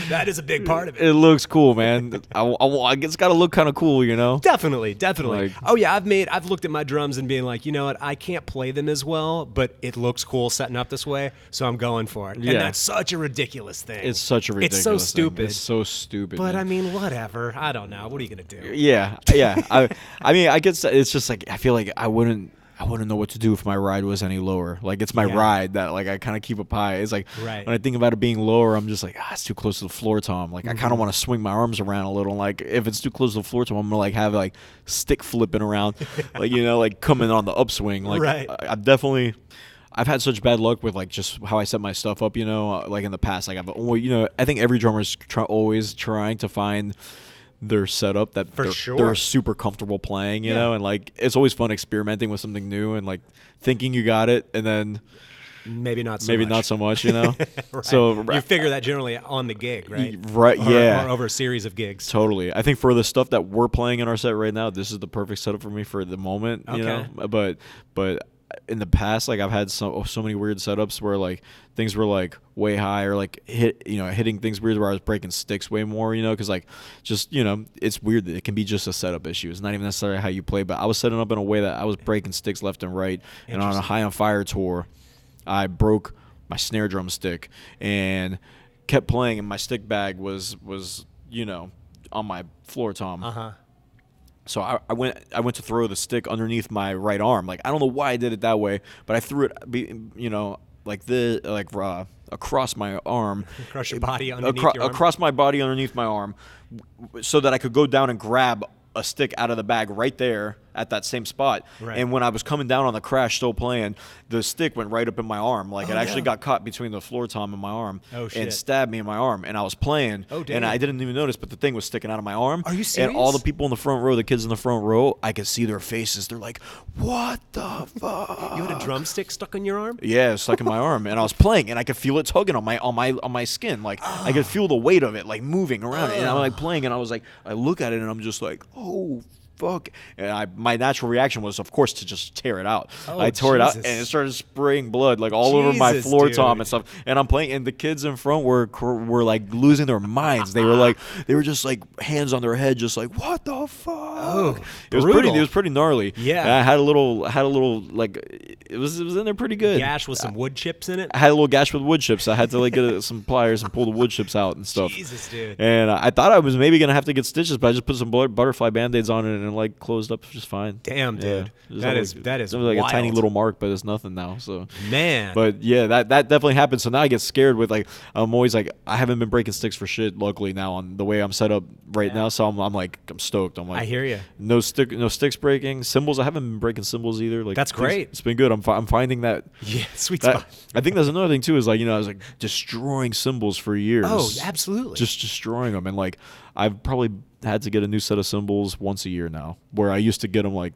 That is a big part of it. It looks cool, man. It's got to look kind of cool, you know? Definitely. Like, oh, yeah, I've looked at my drums and being like, you know what, I can't play them as well, but it looks cool setting up this way, so I'm going for it. Yeah. And that's such a ridiculous thing. It's such a ridiculous thing. It's so stupid. It's so stupid. But, man. I mean, whatever. I don't know. What are you going to do? Yeah. I mean, I guess it's just like, I feel like I wouldn't know what to do if my ride was any lower. Like, it's my ride that, like, I kind of keep up high. It's like, when I think about it being lower, I'm just like, it's too close to the floor tom. Like, I kind of want to swing my arms around a little. Like, if it's too close to the floor tom, I'm going to, like, have, like, stick flipping around. Like, you know, like, coming on the upswing. Like, I've had such bad luck with, like, just how I set my stuff up, you know. Like, in the past, like, I think every drummer is always trying to find their setup that they're super comfortable playing, you know, and like it's always fun experimenting with something new and like thinking you got it and then maybe not so much, you know. So you figure that generally on the gig, right? Or over a series of gigs. Totally. I think for the stuff that we're playing in our set right now, this is the perfect setup for me for the moment, you know. But in the past, like I've had so many weird setups where like things were like way high or like hitting things weird where I was breaking sticks way more, you know, because like just, you know, it's weird that it can be just a setup issue. It's not even necessarily how you play, but I was setting up in a way that I was breaking sticks left and right. And on a High on Fire tour, I broke my snare drum stick and kept playing, and my stick bag was you know, on my floor tom. So I went to throw the stick underneath my right arm. Like, I don't know why I did it that way, but I threw it, you know, like this, like across my arm. Across your body underneath your arm? Across my body underneath my arm, so that I could go down and grab a stick out of the bag right there at that same spot. Right. And when I was coming down on the crash, still playing, the stick went right up in my arm. Like, it actually got caught between the floor tom and my arm. And stabbed me in my arm. And I was playing. And I didn't even notice, but the thing was sticking out of my arm. Are you serious? And all the people in the front row, the kids in the front row, I could see their faces. They're like, what the fuck? You had a drumstick stuck in your arm? Yeah, stuck in my arm. And I was playing, and I could feel it tugging on my skin. Like, I could feel the weight of it, like, moving around. And I'm like playing, and I was like, I look at it, and I'm just like, oh, fuck. And my natural reaction was, of course, to just tear it out. I tore it out, and it started spraying blood, like, all over my floor tom and stuff. And I'm playing, and the kids in front were like losing their minds. They were just like hands on their head, just like, what the fuck? Oh, it was pretty gnarly. Yeah. And I had a little like, it was in there pretty good. Gash with some wood chips in it? I had a little gash with wood chips. I had to like get some pliers and pull the wood chips out and stuff. Jesus, dude. And I thought I was maybe gonna have to get stitches, but I just put some butterfly band-aids on it, and it like closed up just fine. Damn, dude. Yeah. That is it was like wild. a tiny little mark, but it's nothing now. So man. But yeah, that definitely happened. So now I get scared with, like, I'm always like, I haven't been breaking sticks for shit, luckily, now on the way I'm set up right now. So I'm stoked. I'm like, I hear you. No sticks breaking. Cymbals, I haven't been breaking cymbals either. Like, that's great. It's been good. I'm finding that. Yeah, sweet spot. I think that's another thing too, is like, I was like destroying cymbals for years. Oh, absolutely. Just destroying them. And like, I've probably had to get a new set of cymbals once a year now, where I used to get them like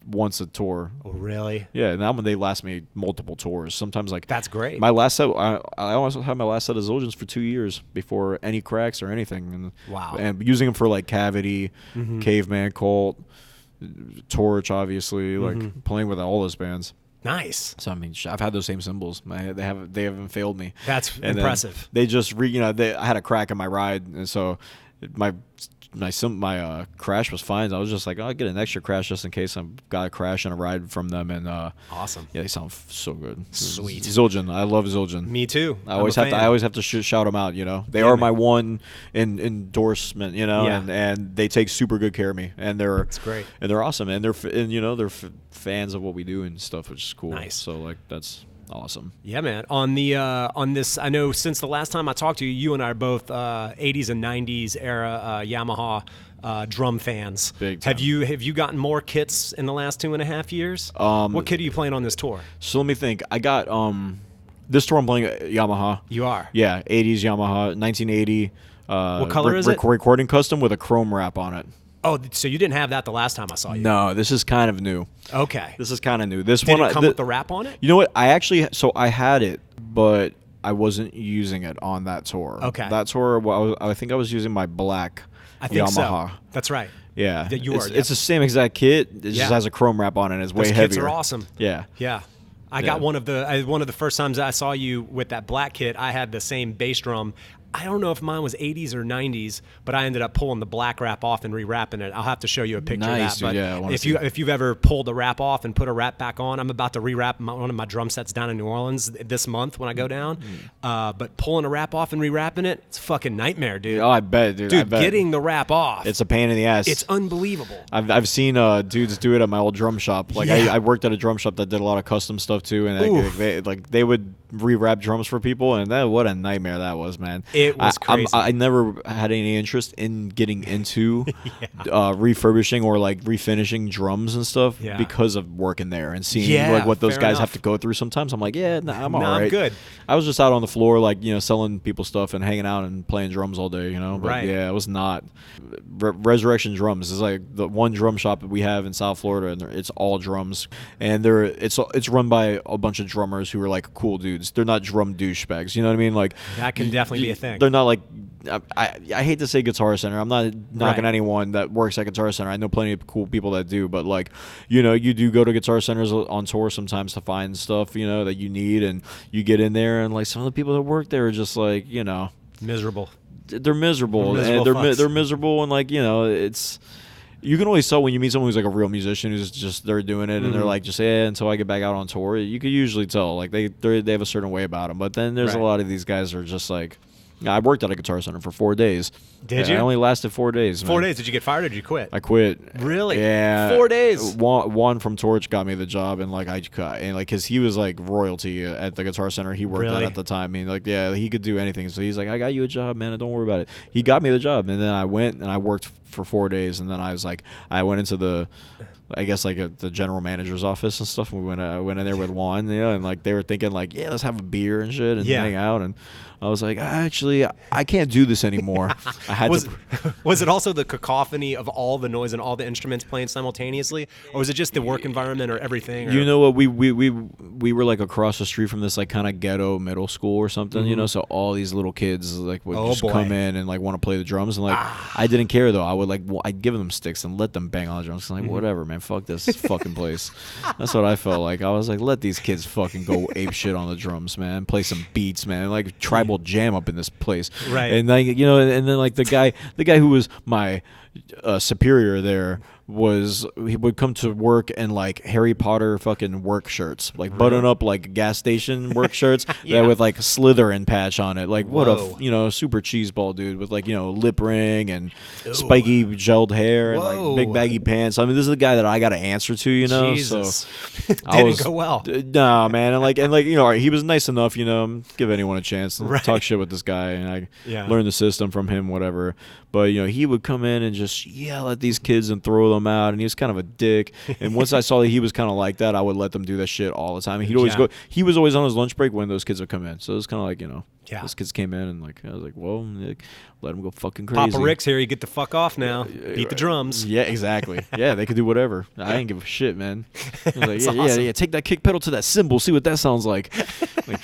once a tour. Oh, really? Yeah, now they last me multiple tours. Sometimes, like, that's great. My last set, I almost had my last set of Zildjians for 2 years before any cracks or anything. And, wow. And using them for like Cavity, Caveman, Cult, Torche, obviously, like playing with all those bands. Nice. So I mean, I've had those same cymbals. They haven't failed me. That's impressive. They just I had a crack in my ride, and so my crash was fine. I was just like, I'll get an extra crash just in case I've got a crash and a ride from them. And awesome. Yeah, they sound so good. Sweet. Zildjian, I love Zildjian. Me too. I always have to shout them out. They are my one endorsement. And they take super good care of me. And that's great. And they're awesome. And they're fans of what we do and stuff, which is cool. Nice. So like that's awesome. Yeah, man. On this, I know since the last time I talked to you, you and I are both 80s and 90s era Yamaha drum fans. Big time. Have you gotten more kits in the last 2.5 years? What kit are you playing on this tour? So let me think. I got this tour I'm playing Yamaha. You are? Yeah, 80s Yamaha, 1980. What color is it? Recording custom with a chrome wrap on it. Oh, so you didn't have that the last time I saw you? No, this is kind of new. Okay. This is kind of new. This Did one it come with the wrap on it? You know what? I had it, but I wasn't using it on that tour. Okay. That tour, I think I was using my black Yamaha. So. That's right. Yeah. It's the same exact kit. It just has a chrome wrap on it. It's way heavier. Those kits are awesome. Yeah. Yeah. I got one of the first times I saw you with that black kit, I had the same bass drum. I don't know if mine was 80s or 90s, but I ended up pulling the black wrap off and rewrapping it. I'll have to show you a picture of that. But if you've ever pulled the wrap off and put a wrap back on, I'm about to rewrap one of my drum sets down in New Orleans this month when I go down. But pulling a wrap off and rewrapping it, it's a fucking nightmare, dude. Oh, I bet, dude. Dude, getting the wrap off. It's a pain in the ass. It's unbelievable. I've seen dudes do it at my old drum shop. Like I worked at a drum shop that did a lot of custom stuff too, and they would rewrap drums for people, and what a nightmare that was, man. It was crazy. I never had any interest in getting into refurbishing or like refinishing drums and stuff because of working there and seeing like what those guys have to go through sometimes. I'm like, I'm all right. I'm good. I was just out on the floor, like, selling people stuff and hanging out and playing drums all day, But yeah, it was not. Resurrection Drums is like the one drum shop that we have in South Florida, and it's all drums, and it's run by a bunch of drummers who are like cool dudes. They're not drum douchebags. You know what I mean? Like that can definitely be a thing. They're not like. I hate to say Guitar Center. I'm not knocking anyone that works at Guitar Center. I know plenty of cool people that do, but like, you do go to Guitar Centers on tour sometimes to find stuff, that you need, and you get in there, and like some of the people that work there are just like, miserable. They're miserable. They're miserable, and like, it's. You can always tell when you meet someone who's like a real musician who's just they're doing it and they're like just until I get back out on tour. You could usually tell like they have a certain way about them. But then there's a lot of these guys that are just like. I worked at a Guitar Center for 4 days. Did you? I only lasted 4 days. 4 days. Did you get fired or did you quit? I quit. Really? Yeah. 4 days. Juan from Torche got me the job, and like because he was like royalty at the Guitar Center he worked at the time. I mean, like he could do anything. So he's like, I got you a job, man. Don't worry about it. He got me the job, and then I went and I worked for 4 days, and then I was like, I went into the I guess like at the general manager's office and stuff. And we went in there with Juan, and like they were thinking like, yeah, let's have a beer and shit and hang out. And I was like, actually, I can't do this anymore. I had Was it also the cacophony of all the noise and all the instruments playing simultaneously, or was it just the work environment or everything? Or? You know what? We were like across the street from this like kind of ghetto middle school or something, so all these little kids like would just come in and like want to play the drums, and like I didn't care though. I would like I'd give them sticks and let them bang on the drums. Like whatever, man, fuck this fucking place. That's what I felt like. I was like, let these kids fucking go ape shit on the drums, man. Play some beats, man. Like tribal jam up in this place, right? And like and then like the guy who was my superior there he would come to work in like Harry Potter fucking work shirts, like button up like gas station work shirts that with like Slytherin patch on it. Like what a super cheeseball dude with like lip ring and spiky gelled hair and like big baggy pants. I mean, this is the guy that I got to answer to, Jesus. So didn't go well. Nah, man, and like he was nice enough, give anyone a chance and talk shit with this guy, and I learned the system from him, whatever. But he would come in and just yell at these kids and throw them out, and he was kind of a dick. And once I saw that he was kind of like that, I would let them do that shit all the time. And he'd always go. He was always on his lunch break when those kids would come in. So it was kind of like those kids came in, and like I was like, whoa, let them go fucking crazy. Papa Rick's here. You get the fuck off now. Beat the drums. Yeah, exactly. Yeah, they could do whatever. I didn't give a shit, man. I was like, yeah, take that kick pedal to that cymbal, see what that sounds like. Like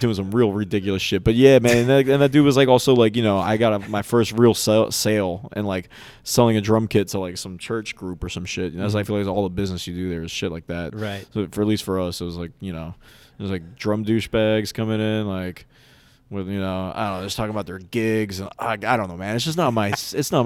doing some real ridiculous shit. But yeah, man, and that dude was like also like I got my first real sale and like selling a drum kit to like some church group or some shit. That's I feel like all the business you do there is shit like that. Right. So at least for us, it was like it was like drum douchebags coming in like. With I don't know, just talking about their gigs, and I don't know, man. It's just not my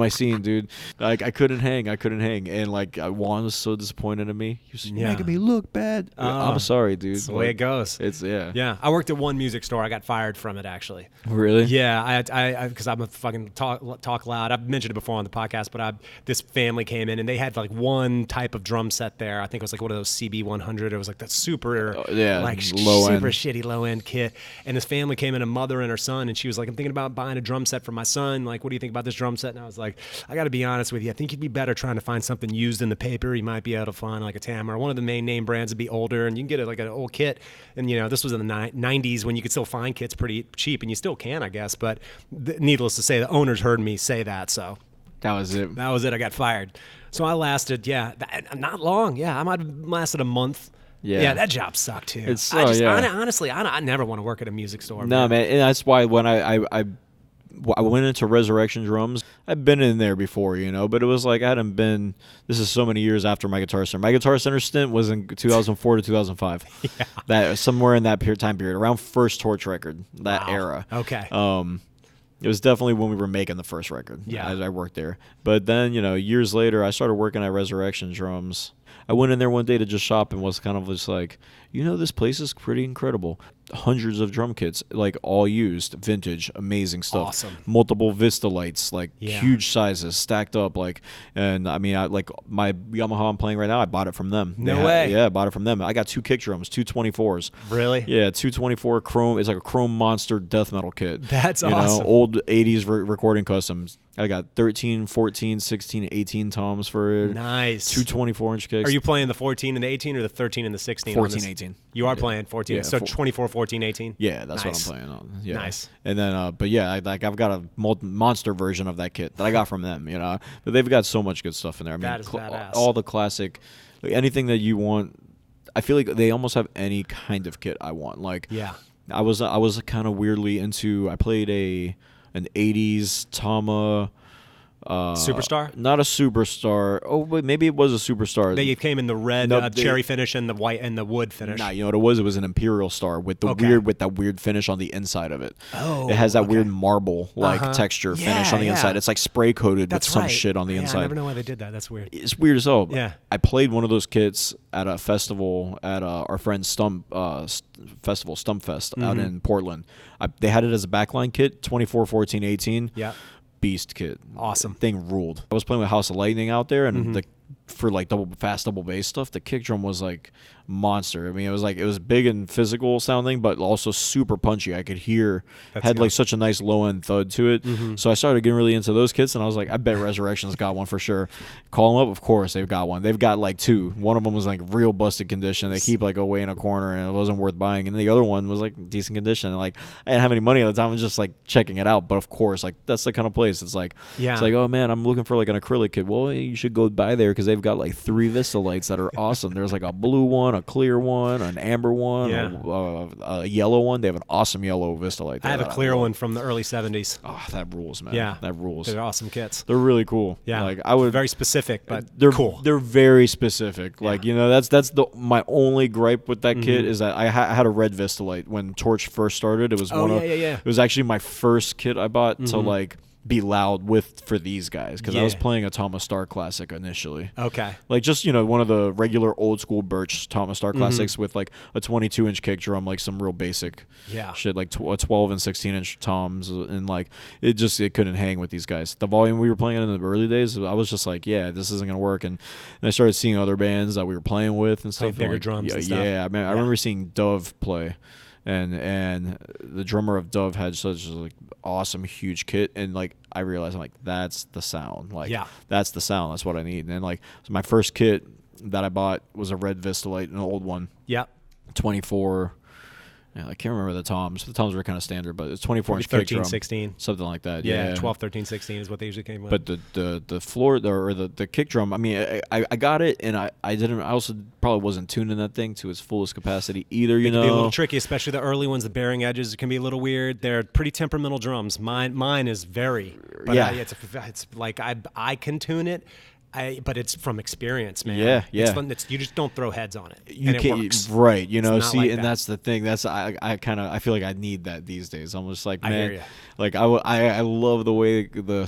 scene, dude. Like I couldn't hang, and like Juan was so disappointed in me. He was like, making me look bad. I'm sorry, dude. That's the way it goes. It's yeah. I worked at one music store. I got fired from it actually. Really? Yeah, I because I'm a fucking talk loud. I've mentioned it before on the podcast, but this family came in and they had like one type of drum set there. I think it was like one of those CB100. It was like that super like super shitty low end kit. And this family came in, a mother and her son, and she was like, I'm thinking about buying a drum set for my son. Like, what do you think about this drum set? And I was like, I got to be honest with you. I think you'd be better trying to find something used in the paper. You might be able to find like a Tama or one of the main name brands would be older, and you can get like an old kit. And this was in the 90s when you could still find kits pretty cheap, and you still can, I guess. But needless to say, the owners heard me say that, so that was it. I got fired. So I lasted, not long. Yeah, I might have lasted a month. Yeah, that job sucked too. Honestly, I never want to work at a music store. No, man, and that's why when I went into Resurrection Drums, I've been in there before, but it was like I hadn't been. This is so many years after my Guitar Center. My Guitar Center stint was in 2004 to 2005. Yeah. That somewhere in that time period, around first Torche record, that era. Okay. It was definitely when we were making the first record. Yeah. I worked there, but then years later, I started working at Resurrection Drums. I went in there one day to just shop and was kind of just like, this place is pretty incredible. Hundreds of drum kits, like all used, vintage, amazing stuff. Awesome. Multiple Vista lights, like huge sizes, stacked up. Like, and I mean, I like my Yamaha I'm playing right now. I bought it from them. No way. Yeah, I bought it from them. I got 2 kick drums, 2 24s. Really? Yeah, 224 chrome. It's like a chrome monster death metal kit. That's awesome. Old 80s recording customs. I got 13, 14, 16, 18 toms for it. Nice. 2 24-inch kicks. Are you playing the 14 and the 18 or the 13 and the 16? 14, 18. You are playing 14. Yeah, so 24, 14, 18? Yeah, that's nice. what I'm playing on. Yeah. Nice. And then, but yeah, I've got a monster version of that kit that I got from them, But they've got so much good stuff in there. I mean, that is badass. All the classic, anything that you want. I feel like they almost have any kind of kit I want. Like, yeah. I was kind of weirdly into. I played an 80s Tama. Superstar? Not a superstar. Oh, but maybe it was a superstar. They came in the red cherry finish and the white and the wood finish. Nah, you know what it was? It was an Imperial Star with the that weird finish on the inside of it. Oh, it has that weird marble texture finish on the inside. It's like spray coated with some shit on the inside. I never know why they did that. That's weird. It's weird as hell. Yeah. I played one of those kits at a festival at our friend's Stumpfest out in Portland. They had it as a backline kit, 24, 14, 18. Yeah. Beast kit. Awesome. Thing ruled. I was playing with House of Lightning out there, and the for like fast double bass stuff, the kick drum was like monster. I mean, it was big and physical sounding, but also super punchy. I could hear like such a nice low end thud to it. So I started getting really into those kits, and I was like, I bet Resurrection's got one for sure. Call them up, of course they've got one. They've got like 2. One of them was like real busted condition. They keep like away in a corner, and it wasn't worth buying. And the other one was like decent condition. And like I didn't have any money at the time. I was just like checking it out. But of course, like that's the kind of place. It's like it's like, oh man, I'm looking for like an acrylic kit. Well, you should go by there because they've got like 3 Vista lights that are awesome. There's like a blue one, a clear one, an amber one, a yellow one. They have an awesome yellow Vista light. I have a clear one from the early 70s. Oh, that rules, man. Yeah, that rules. They're awesome kits. They're really cool. Yeah, like I would very specific, but they're cool. They're very specific. Like that's my only gripe with that kit is that I had a red Vista light when Torche first started. It was It was actually my first kit I bought to like be loud with for these guys because I was playing a Thomas Starr classic initially. Okay. Like just, one of the regular old school Birch Thomas Starr classics with like a 22-inch kick drum, like some real basic shit, like a 12 and 16-inch toms, and like it couldn't hang with these guys. The volume we were playing in the early days, I was just like, yeah, this isn't gonna work. And I started seeing other bands that we were playing with and stuff. Bigger like, drums and stuff. Yeah, I remember seeing Dove play. And the drummer of Dove had such a like awesome huge kit, and like I realized I'm like, that's the sound. Like that's the sound. That's what I need. And then like so my first kit that I bought was a red Vista light, an old one. Yeah. 24. Yeah, I can't remember the toms. The toms were kind of standard, but it's 24-inch kick drum. 16. Something like that. Yeah, 12, 13, 16 is what they usually came with. But the floor or the kick drum, I mean, I got it, and I also probably wasn't tuning that thing to its fullest capacity either, It can be a little tricky, especially the early ones. The bearing edges can be a little weird. They're pretty temperamental drums. Mine is very. But it's like I can tune it. But it's from experience, man. Yeah. You just don't throw heads on it. You and can't, it works. Right, like and that's the thing. That's I feel like I need that these days. I'm just like, man, I hear ya. Like I love the way the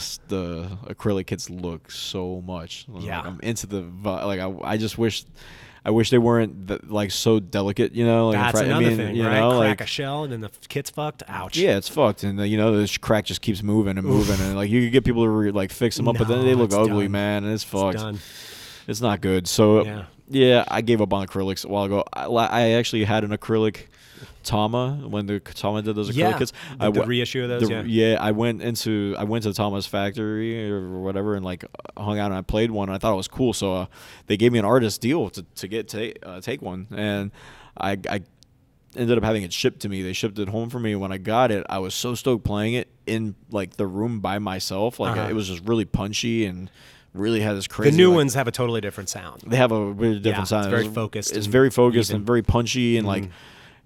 acrylic kits look so much. Yeah, like, I'm into I just wish. I wish they weren't like so delicate, Like that's another thing, right? Crack like, a shell and then the kit's fucked. Ouch. Yeah, it's fucked, and the crack just keeps moving and moving, and like you could get people to like fix them up, but then they look ugly, man, and it's fucked. It's not good. So yeah, I gave up on acrylics a while ago. I actually had an acrylic Tama when the Tama did those acrylic kits. The reissue of those. I went to Tama's factory or whatever and like hung out and I played one and I thought it was cool. So they gave me an artist deal to take one, and I ended up having it shipped to me. They shipped it home for me. When I got it, I was so stoked playing it in like the room by myself. Like it was just really punchy and really had this crazy. The new ones have a totally different sound. They have a really different sound. It's very focused. It's very focused and very punchy and like.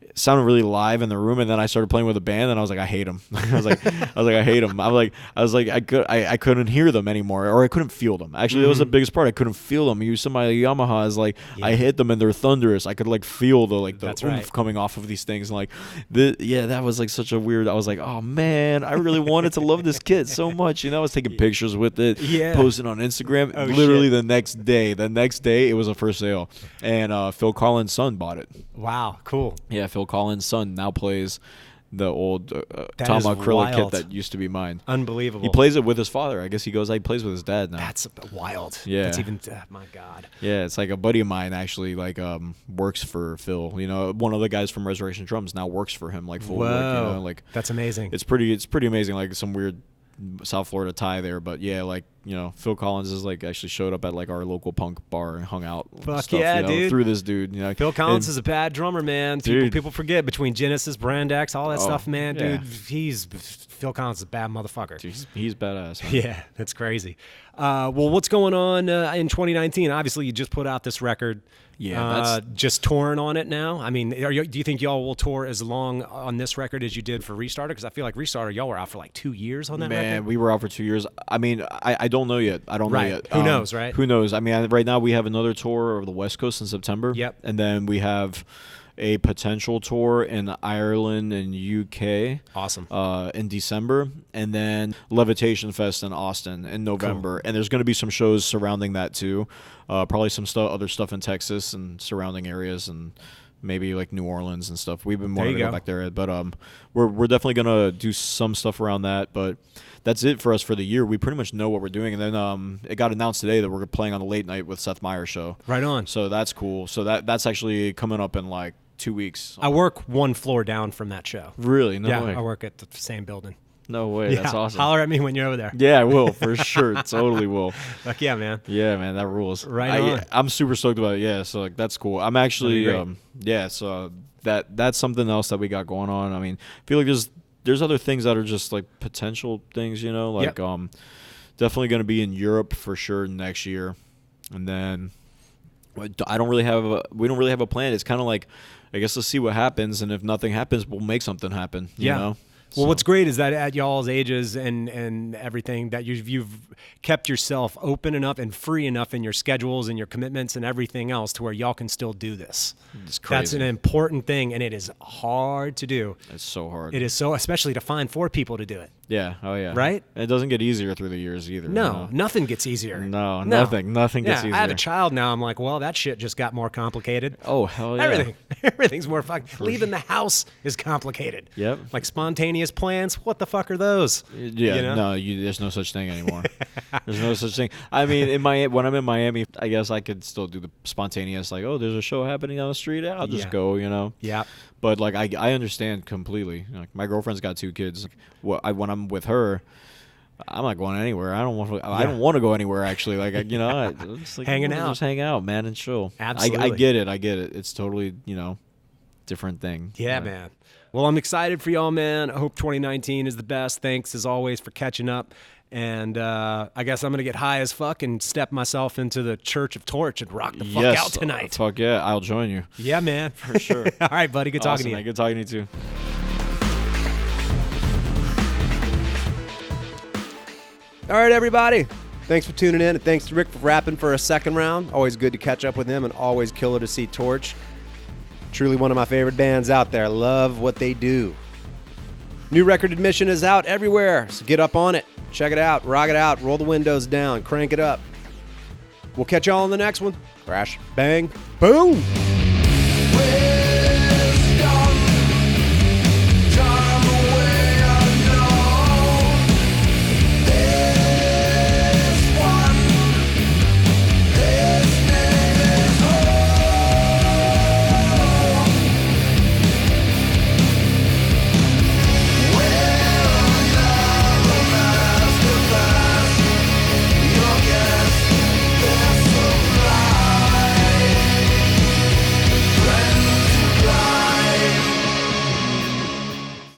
It sounded really live in the room, and then I started playing with a band, and I was like, I hate them. I was like, I hate them. I couldn't hear them anymore, or I couldn't feel them. Actually, that was the biggest part. I couldn't feel them. Some of my Yamahas, like I hit them and they're thunderous. I could like feel the oomph coming off of these things, and like that was like such a weird. I was like, oh man, I really wanted to love this kit so much. I was taking pictures with it, posting on Instagram. Literally the next day, it was a for sale, and Phil Collins' son bought it. Wow, cool. Yeah, Phil Collins' son now plays the old Tama acrylic kit that used to be mine. Unbelievable. He plays it with his father. I guess he plays with his dad now. That's wild. Yeah. That's even, my God. Yeah, it's like a buddy of mine actually like works for Phil. One of the guys from Resurrection Drums now works for him like full work. Like that's amazing. It's pretty amazing. Like some weird South Florida tie there, but yeah, like Phil Collins is like actually showed up at like our local punk bar and hung out. Fuck stuff, dude! Through this dude, Phil Collins is a bad drummer, man. People forget between Genesis, Brand X, all that stuff, man. Yeah. Dude, Phil Collins is a bad motherfucker. Dude, he's badass. Man. Yeah, that's crazy. Well, what's going on in 2019? Obviously, you just put out this record. Yeah, just touring on it now. I mean, do you think y'all will tour as long on this record as you did for Restarter? Because I feel like Restarter, y'all were out for like 2 years on that record. Man, we were out for 2 years. I mean, I don't know yet. I don't know yet. Who knows, right? Who knows? I mean, right now we have another tour over the West Coast in September. Yep. And then we have a potential tour in Ireland and UK. Awesome. In December, and then Levitation Fest in Austin in November. Cool. And there's going to be some shows surrounding that too. Probably some other stuff in Texas and surrounding areas, and maybe like New Orleans and stuff. We've been wanting to go go back there, but we're definitely gonna do some stuff around that. But that's it for us for the year. We pretty much know what we're doing, and then it got announced today that we're playing on the late night with Seth Meyers show. Right on. So that's cool. So that's actually coming up in like 2 weeks. I work one floor down from that show. Really? No yeah, way. I work at the same building. No way. That's awesome. Holler at me when you're over there. Yeah, I will for sure. Totally will. Like, yeah, man. Yeah, man, that rules. Right on. I'm super stoked about it. Yeah, so like that's cool. I'm actually so that's something else that we got going on. I mean, I feel like there's other things that are just like potential things, you know, like definitely going to be in Europe for sure next year. And then we don't really have a plan. It's kind of like, I guess let's see what happens, and if nothing happens, we'll make something happen, you know? Well, what's great is that at y'all's ages and everything, that you've kept yourself open enough and free enough in your schedules and your commitments and everything else to where y'all can still do this. It's crazy. That's an important thing, and it is hard to do. It's so hard. It is so, especially to find 4 people to do it. Yeah. Oh, yeah. Right? And it doesn't get easier through the years either. No, you know? nothing gets easier. No, nothing gets easier. I have a child now. I'm like, well, that shit just got more complicated. Oh, hell yeah. Everything's more fucking. Leaving the house is complicated. Yep. Like spontaneous plans. What the fuck are those? Yeah. You know? There's no such thing anymore. There's no such thing. I mean, when I'm in Miami, I guess I could still do the spontaneous, like, oh, there's a show happening on the street. I'll just go, you know? Yeah. But like, I understand completely. Like, my girlfriend's got 2 kids. When I'm with her, I'm not going anywhere. I don't want to go anywhere, actually. Like, you know, it's like, hanging out. Just hang out, man, and chill. Absolutely. I get it. It's totally, you know, different thing. Yeah, man. Well, I'm excited for y'all, man. I hope 2019 is the best. Thanks, as always, for catching up. And I guess I'm going to get high as fuck and step myself into the Church of Torche and rock the fuck out tonight. Fuck yeah. I'll join you. Yeah, man. For sure. All right, buddy. Good talking to you. Man. Good talking to you, too. All right, everybody. Thanks for tuning in, and thanks to Rick for rapping for a second round. Always good to catch up with him, and always killer to see Torche. Truly one of my favorite bands out there. Love what they do. New record admission is out everywhere, so get up on it. Check it out, rock it out, roll the windows down, crank it up. We'll catch y'all on the next one. Crash, bang, boom!